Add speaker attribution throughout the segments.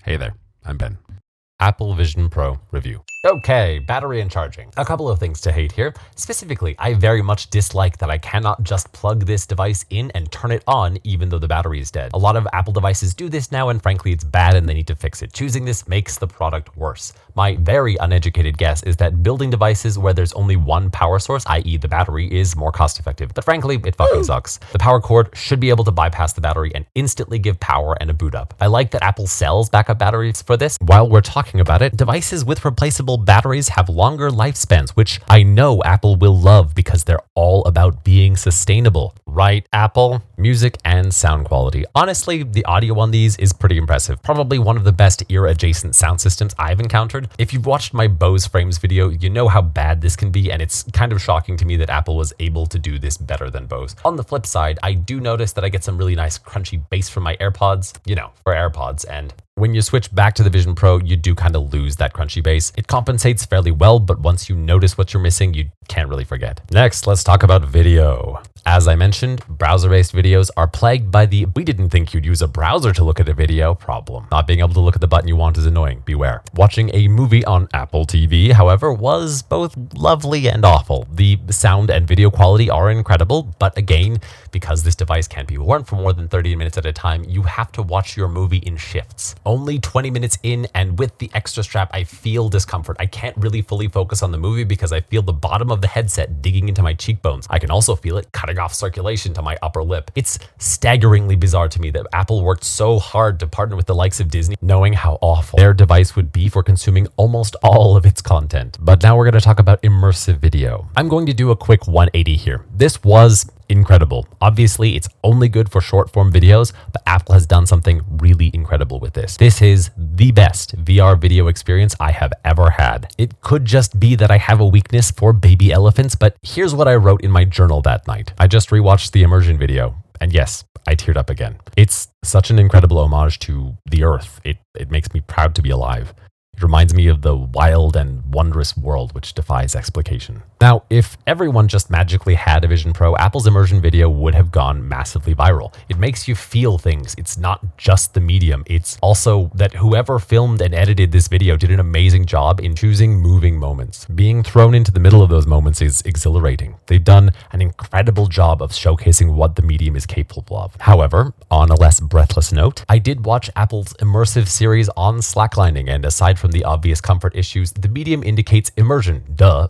Speaker 1: Hey there, I'm Ben. Apple Vision Pro review. Okay, battery and charging. A couple of things to hate here. Specifically, I very much dislike that I cannot just plug this device in and turn it on even though the battery is dead. A lot of Apple devices do this now, and frankly it's bad and they need to fix it. Choosing this makes the product worse. My very uneducated guess is that building devices where there's only one power source, i.e. the battery, is more cost effective. But frankly, it fucking sucks. The power cord should be able to bypass the battery and instantly give power and a boot up. I like that Apple sells backup batteries for this. While we're talking about it, devices with replaceable batteries have longer lifespans, which I know Apple will love because they're all about being sustainable. Right, Apple? Music and sound quality. Honestly, the audio on these is pretty impressive. Probably one of the best ear-adjacent sound systems I've encountered. If you've watched my Bose Frames video, you know how bad this can be, and it's kind of shocking to me that Apple was able to do this better than Bose. On the flip side, I do notice that I get some really nice crunchy bass from my AirPods, for AirPods, and when you switch back to the Vision Pro, you do kind of lose that crunchy bass. It compensates fairly well, but once you notice what you're missing, you can't really forget. Next, let's talk about video. As I mentioned, browser-based videos are plagued by the "we didn't think you'd use a browser to look at a video" problem. Not being able to look at the button you want is annoying, beware. Watching a movie on Apple TV, however, was both lovely and awful. The sound and video quality are incredible, but again, because this device can't be worn for more than 30 minutes at a time, you have to watch your movie in shifts. Only 20 minutes in, and with the extra strap, I feel discomfort. I can't really fully focus on the movie because I feel the bottom of the headset digging into my cheekbones. I can also feel it cutting off circulation to my upper lip. It's staggeringly bizarre to me that Apple worked so hard to partner with the likes of Disney, knowing how awful their device would be for consuming almost all of its content. But now we're going to talk about immersive video. I'm going to do a quick 180 here. This was incredible. Obviously, it's only good for short form videos, but Apple has done something really incredible with this. This is the best VR video experience I have ever had. It could just be that I have a weakness for baby elephants, but here's what I wrote in my journal that night. I just rewatched the immersion video, and yes, I teared up again. It's such an incredible homage to the Earth. It makes me proud to be alive. It reminds me of the wild and wondrous world which defies explication. Now, if everyone just magically had a Vision Pro, Apple's immersion video would have gone massively viral. It makes you feel things. It's not just the medium. It's also that whoever filmed and edited this video did an amazing job in choosing moving moments. Being thrown into the middle of those moments is exhilarating. They've done an incredible job of showcasing what the medium is capable of. However, on a less breathless note, I did watch Apple's immersive series on slacklining, and aside from the obvious comfort issues, the medium indicates immersion,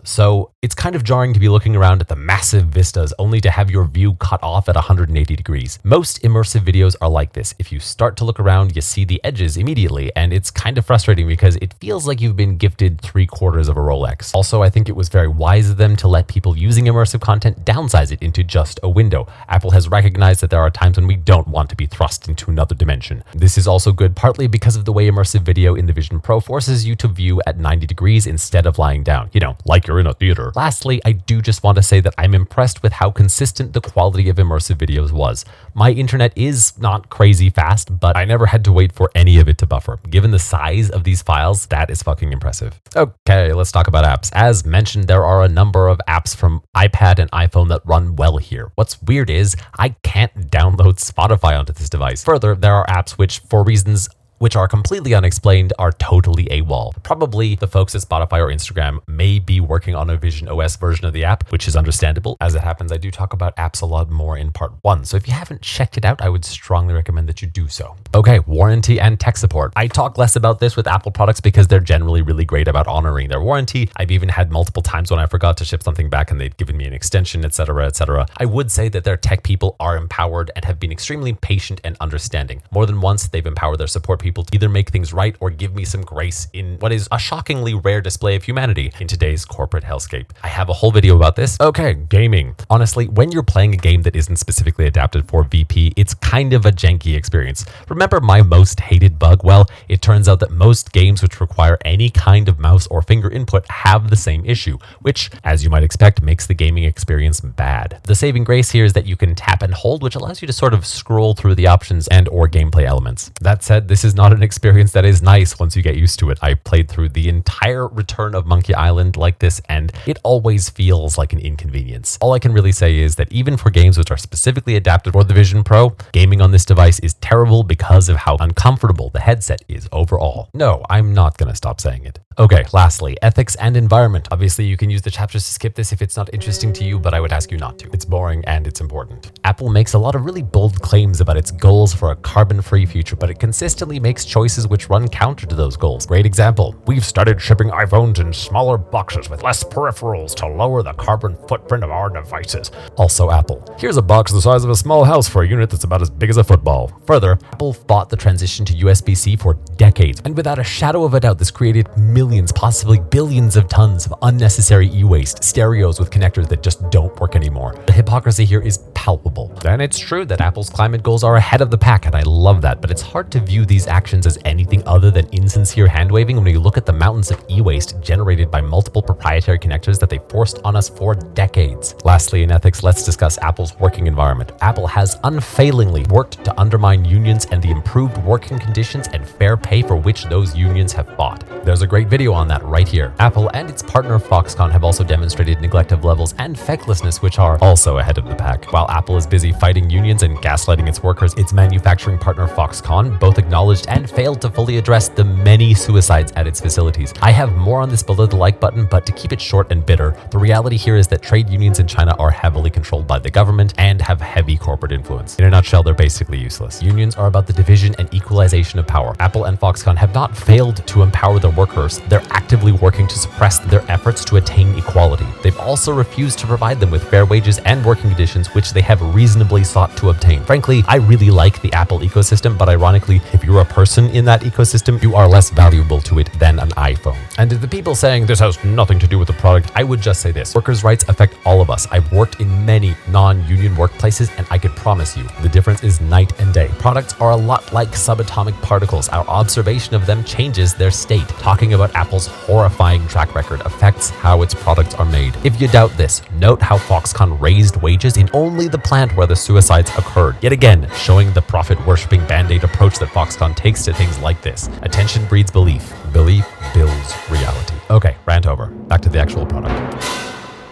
Speaker 1: so it's kind of jarring to be looking around at the massive vistas only to have your view cut off at 180 degrees. Most immersive videos are like this. If you start to look around, you see the edges immediately, and it's kind of frustrating because it feels like you've been gifted 3/4 of a Rolex. Also, I think it was very wise of them to let people using immersive content downsize it into just a window. Apple has recognized that there are times when we don't want to be thrust into another dimension. This is also good partly because of the way immersive video in the Vision Pro forces you to view at 90 degrees instead of lying down, like you're in a theater. Lastly, I do just want to say that I'm impressed with how consistent the quality of immersive videos was. My internet is not crazy fast, but I never had to wait for any of it to buffer. Given the size of these files, that is fucking impressive. Okay, let's talk about apps. As mentioned, there are a number of apps from iPad and iPhone that run well here. What's weird is I can't download Spotify onto this device. Further, there are apps which, for reasons which are completely unexplained, are totally AWOL. Probably the folks at Spotify or Instagram may be working on a Vision OS version of the app, which is understandable. As it happens, I do talk about apps a lot more in part 1, so if you haven't checked it out, I would strongly recommend that you do so. Okay, warranty and tech support. I talk less about this with Apple products because they're generally really great about honoring their warranty. I've even had multiple times when I forgot to ship something back and they'd given me an extension, etc., etc. I would say that their tech people are empowered and have been extremely patient and understanding. More than once, they've empowered their support people to either make things right or give me some grace in what is a shockingly rare display of humanity in today's corporate hellscape. I have a whole video about this. Okay, gaming. Honestly, when you're playing a game that isn't specifically adapted for VP, it's kind of a janky experience. Remember my most hated bug? Well, it turns out that most games which require any kind of mouse or finger input have the same issue, which, as you might expect, makes the gaming experience bad. The saving grace here is that you can tap and hold, which allows you to sort of scroll through the options and or gameplay elements. That said, this is not not an experience that is nice once you get used to it. I played through the entire Return of Monkey Island like this, and it always feels like an inconvenience. All I can really say is that even for games which are specifically adapted for the Vision Pro, gaming on this device is terrible because of how uncomfortable the headset is overall. No, I'm not gonna stop saying it. Okay, lastly, ethics and environment. Obviously, you can use the chapters to skip this if it's not interesting to you, but I would ask you not to. It's boring and it's important. Apple makes a lot of really bold claims about its goals for a carbon-free future, but it consistently makes choices which run counter to those goals. Great example. We've started shipping iPhones in smaller boxes with less peripherals to lower the carbon footprint of our devices. Also Apple. Here's a box the size of a small house for a unit that's about as big as a football. Further, Apple fought the transition to USB-C for decades, and without a shadow of a doubt, this created millions, possibly billions of tons of unnecessary e-waste, stereos with connectors that just don't work anymore. The hypocrisy here is palpable. And it's true that Apple's climate goals are ahead of the pack, and I love that, but it's hard to view these actions as anything other than insincere hand-waving when you look at the mountains of e-waste generated by multiple proprietary connectors that they forced on us for decades. Lastly, in ethics, let's discuss Apple's working environment. Apple has unfailingly worked to undermine unions and the improved working conditions and fair pay for which those unions have fought. There's a great video on that right here. Apple and its partner Foxconn have also demonstrated neglect of levels and fecklessness which are also ahead of the pack. While Apple is busy fighting unions and gaslighting its workers, its manufacturing partner Foxconn both acknowledged and failed to fully address the many suicides at its facilities. I have more on this below the like button, but to keep it short and bitter, the reality here is that trade unions in China are heavily controlled by the government and have heavy corporate influence. In a nutshell, they're basically useless. Unions are about the division and equalization of power. Apple and Foxconn have not failed to empower their workers, they're actively working to suppress their efforts to attain equality. They've also refused to provide them with fair wages and working conditions which they have reasonably sought to obtain. Frankly, I really like the Apple ecosystem, but ironically, if you're a person in that ecosystem, you are less valuable to it than an iPhone. And to the people saying this has nothing to do with the product, I would just say this. Workers' rights affect all of us. I've worked in many non-union workplaces, and I could promise you, the difference is night and day. Products are a lot like subatomic particles. Our observation of them changes their state. Talking about Apple's horrifying track record affects how its products are made. If you doubt this, note how Foxconn raised wages in only the plant where the suicides occurred. Yet again, showing the profit-worshipping Band-Aid approach that Foxconn takes to things like this. Attention breeds belief. Belief builds reality. Okay, rant over. Back to the actual product.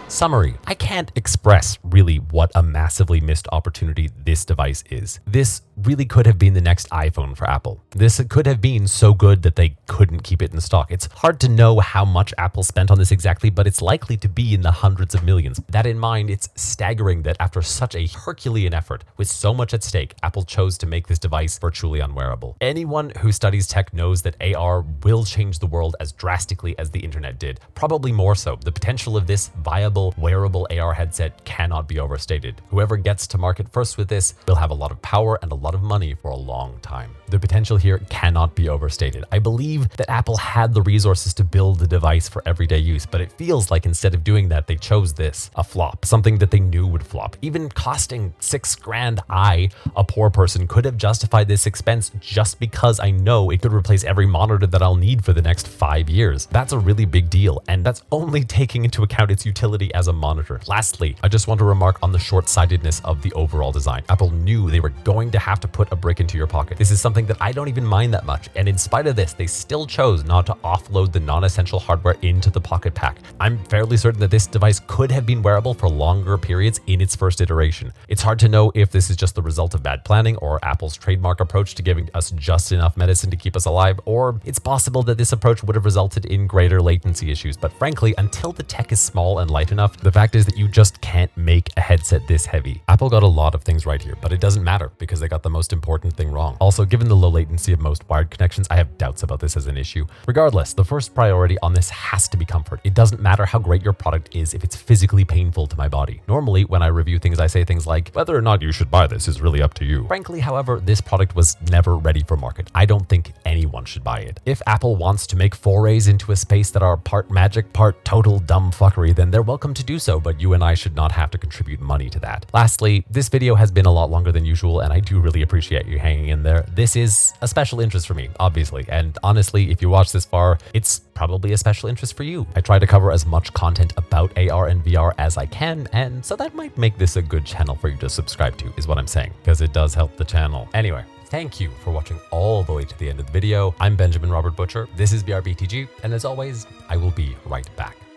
Speaker 1: Summary. I can't express really what a massively missed opportunity this device is. This really could have been the next iPhone for Apple. This could have been so good that they couldn't keep it in stock. It's hard to know how much Apple spent on this exactly, but it's likely to be in the hundreds of millions. That in mind, it's staggering that after such a Herculean effort, with so much at stake, Apple chose to make this device virtually unwearable. Anyone who studies tech knows that AR will change the world as drastically as the internet did. Probably more so. The potential of this viable wearable AR headset cannot be overstated. Whoever gets to market first with this will have a lot of power and a lot of money for a long time. The potential here cannot be overstated. I believe that Apple had the resources to build the device for everyday use, but it feels like instead of doing that, they chose this, a flop, something that they knew would flop. Even costing $6 grand, a poor person, could have justified this expense just because I know it could replace every monitor that I'll need for the next 5 years. That's a really big deal, and that's only taking into account its utility as a monitor. Lastly, I just want to remark on the short-sightedness of the overall design. Apple knew they were going to have to put a brick into your pocket. This is something that I don't even mind that much, and in spite of this, they still chose not to offload the non-essential hardware into the Pocket Pack. I'm fairly certain that this device could have been wearable for longer periods in its first iteration. It's hard to know if this is just the result of bad planning or Apple's trademark approach to giving us just enough medicine to keep us alive, or it's possible that this approach would have resulted in greater latency issues. But frankly, until the tech is small and light enough, the fact is that you just can't make a headset this heavy. Apple got a lot of things right here, but it doesn't matter because they got the most important thing wrong. Also, given the low latency of most wired connections, I have doubts about this as an issue. Regardless, the first priority on this has to be comfort. It doesn't matter how great your product is if it's physically painful to my body. Normally, when I review things, I say things like, whether or not you should buy this is really up to you. Frankly, however, this product was never ready for market. I don't think anyone should buy it. If Apple wants to make forays into a space that are part magic, part total dumb fuckery, then they're welcome to do so, but you and I should not have to contribute money to that. Lastly, this video has been a lot longer than usual, and I do really appreciate you hanging in there. This is a special interest for me, obviously, and honestly, if you watch this far, it's probably a special interest for you. I try to cover as much content about AR and VR as I can, and so that might make this a good channel for you to subscribe to, is what I'm saying, because it does help the channel. Anyway, Thank you for watching all the way to the end of the video. I'm Benjamin Robert Butcher. This is BRBTG, and as always, I will be right back.